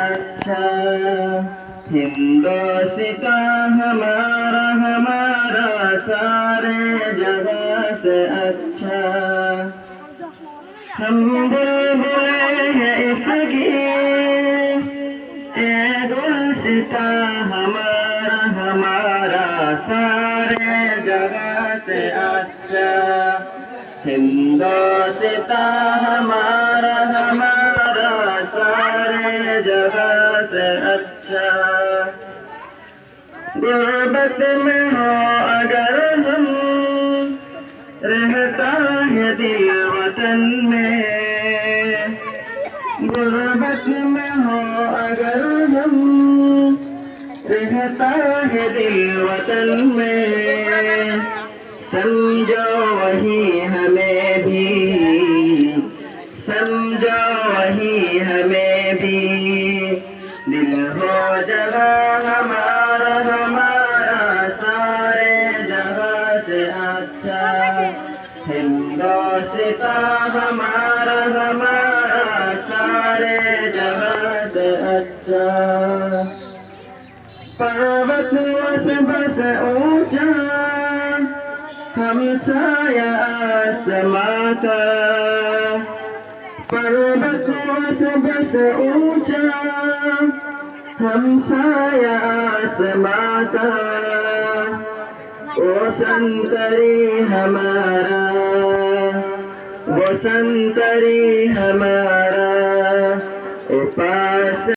अच्छा हिंदोसिता हमारा हमारा सारे जगह से अच्छा। हम बुलबुलें हैं इसकी ए गुलसिता हमारा हमारा सारे जगह से अच्छा। हिंदोसिता हमारा हमारा सारे जगह से अच्छा। गुर्बत में हो अगर हम रहता है दिल वतन में। गुर्बत में हो अगर हम रहता है दिल वतन में। समझो वही हमें भी, समझो वही हमें भी। दिल हो जगह हमारा हमारा सारे जगह से अच्छा। हिंदोसिता हमारा हमारा सारे जगह से अच्छा। पर्वत बस ऊंचा हम साया आसमां का। पर्वत बस ऊंचा हम साया आसमां का। वो संतरी हमारा, वो संतरी हमारा, वो पास